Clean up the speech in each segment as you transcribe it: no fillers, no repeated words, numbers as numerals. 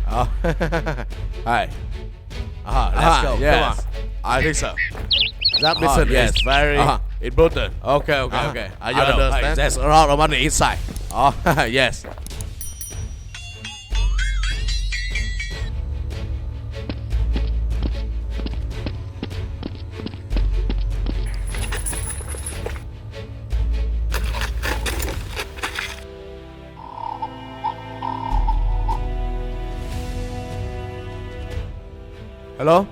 Oh. Hi. Let's go. Yes. Come on. I think so. That mission yes. is very important. Okay. You I know. understand? There's a lot of money inside. Oh, yes. Hello?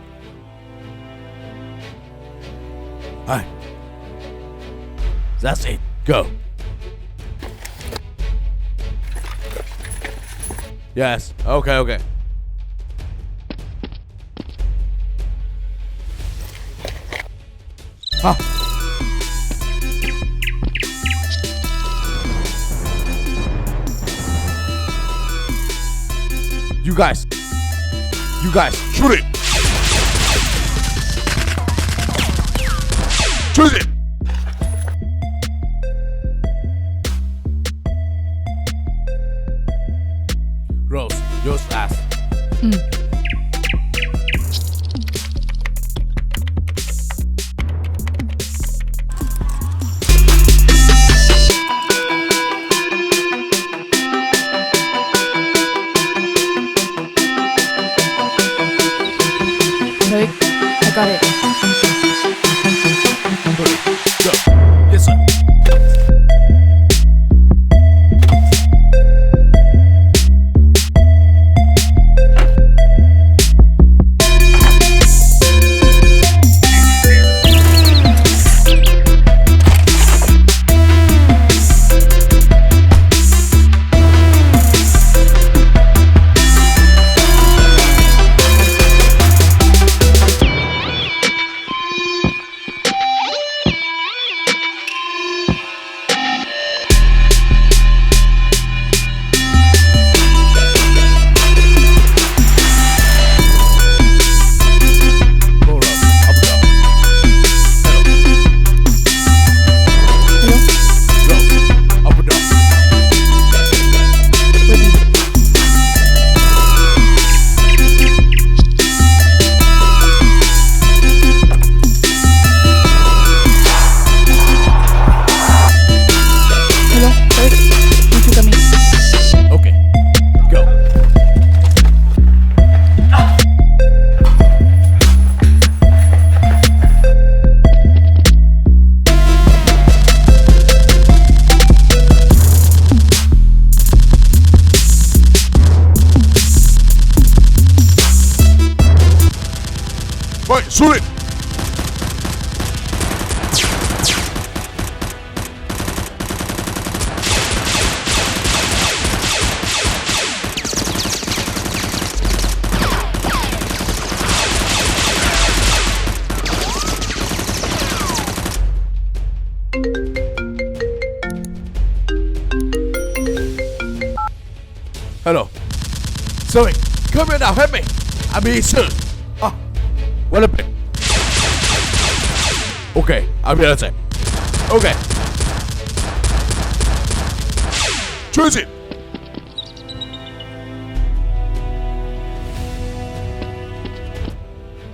Hi. That's it. Go. Yes. Okay. Ah. You guys, shoot it. Shoot it. Rose, just ask. Rick, I got it. Go. Yes, sir. Right, shoot it! Hello. Sorry, come here now, help me. I'm here soon. What a bit. Okay, I'll be outside. Okay. Choose it.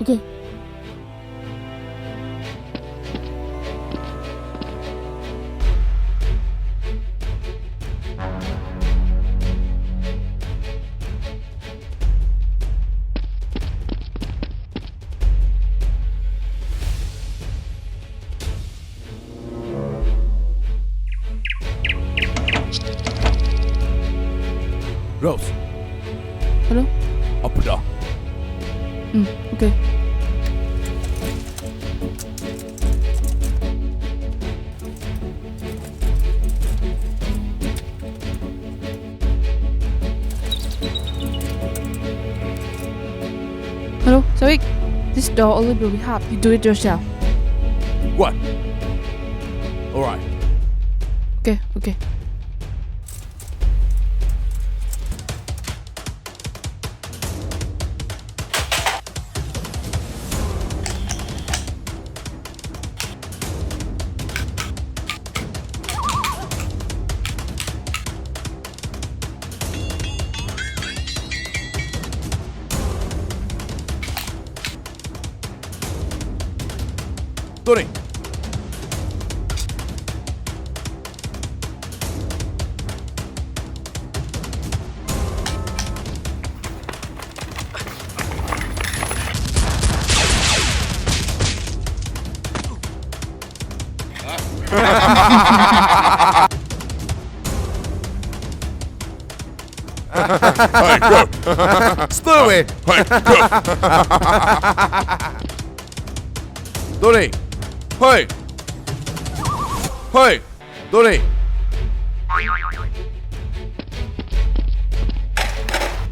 Okay. Rose, Hello? up and down. Okay. Hello, sorry. This door only will be half. You do it yourself. What? Alright. Okay. Tony. Hey, go. Stewie. Hey, go. Tony. Hey. Hey. Tony.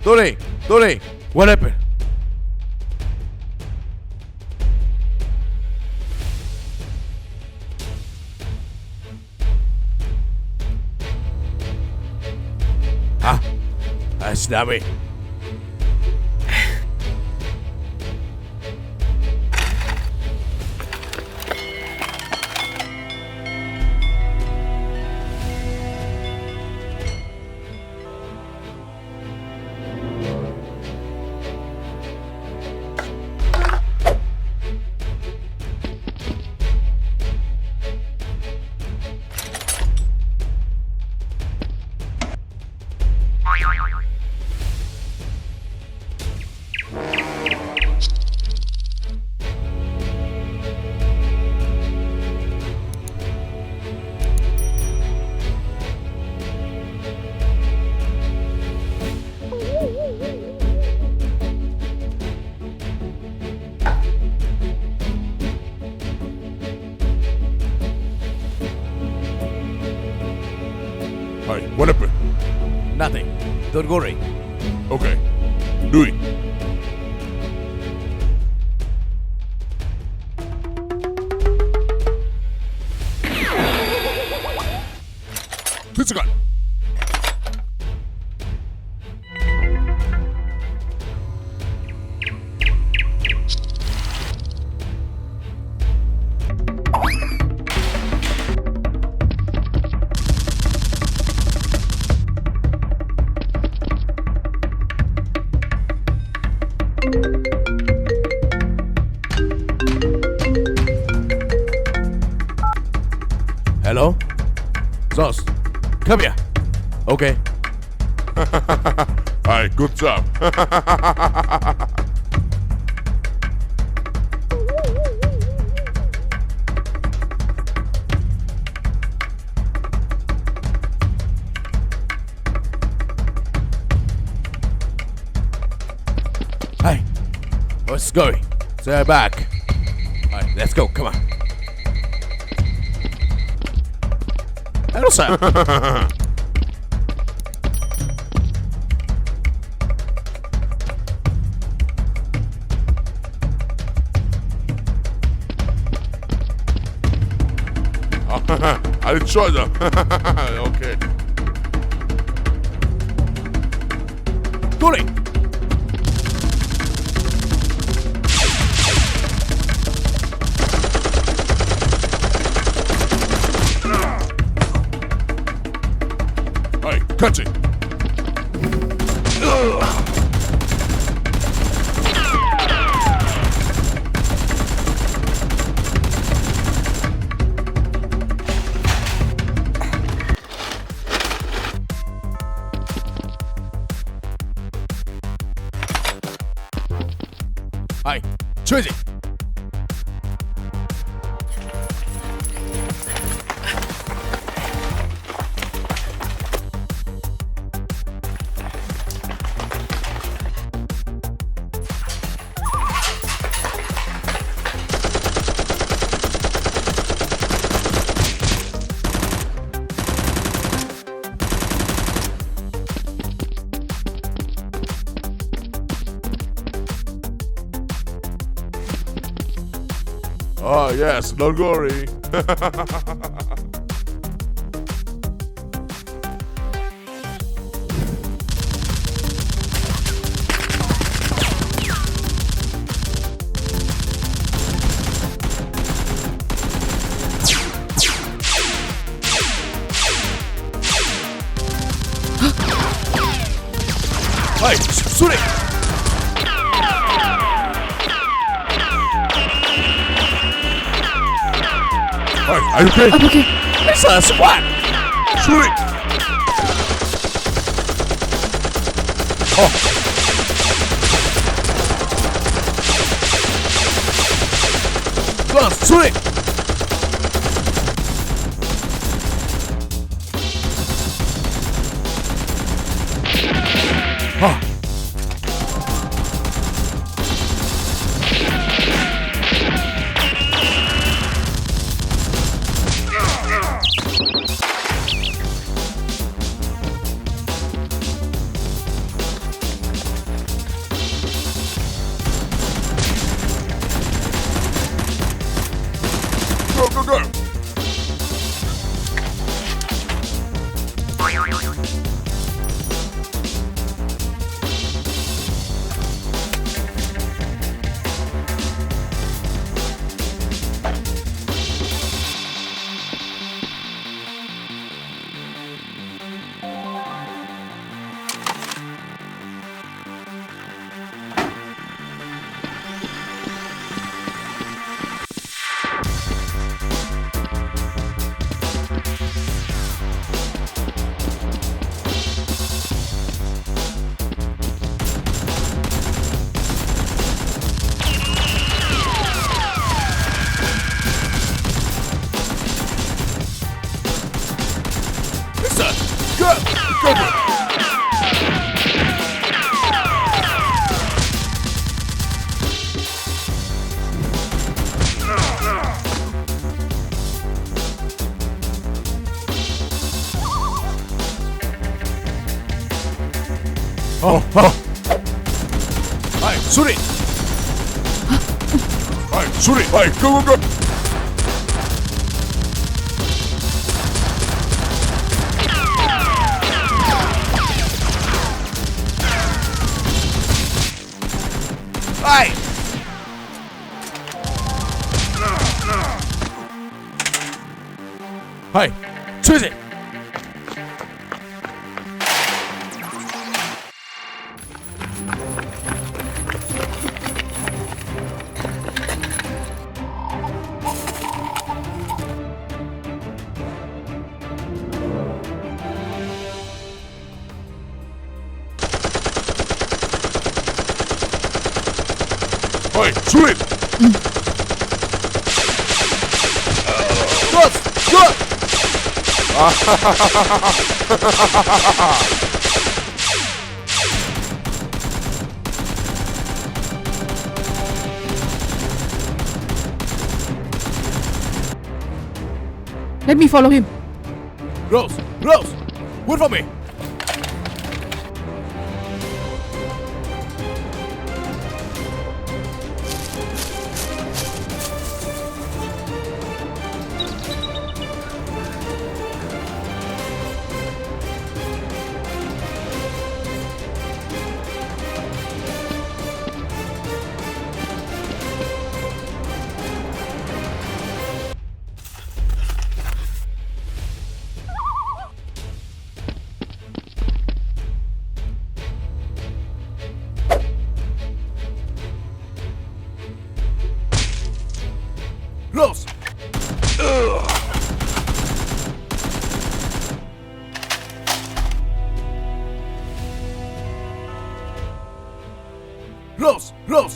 Tony. Tony. What happened? Huh? That's not me. Hey, what happened? Nothing. Don't worry. Okay. Do it. Physical. Hello? Zost, come here. Okay. Hey, good job. Hey, let's go. Stay back. All right, let's go. Come on. Hello, sir. I enjoy them. Okay. Tony. Hey, catch it. Hey, choose it. Oh, yes, don't worry. Hey, shoot it. Hey, are you okay? I'm okay. It's a SWAT. Shoot it! Oh, Go on, shoot it. Oh. go, go, go! Go, go, go. Oh, oh! Hey, shoot it. Hey, shoot it! Hey, go, go, go! Hey. Hey, choose it. Hey, shoot it! Go. Let me follow him. Rose, wait for me. Rose.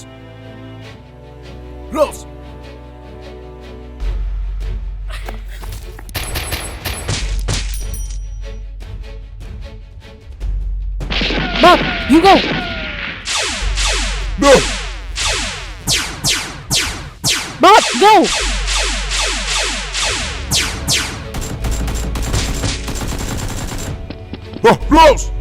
Rose. Bob, you go. No! Bob, go. Oh, Rose!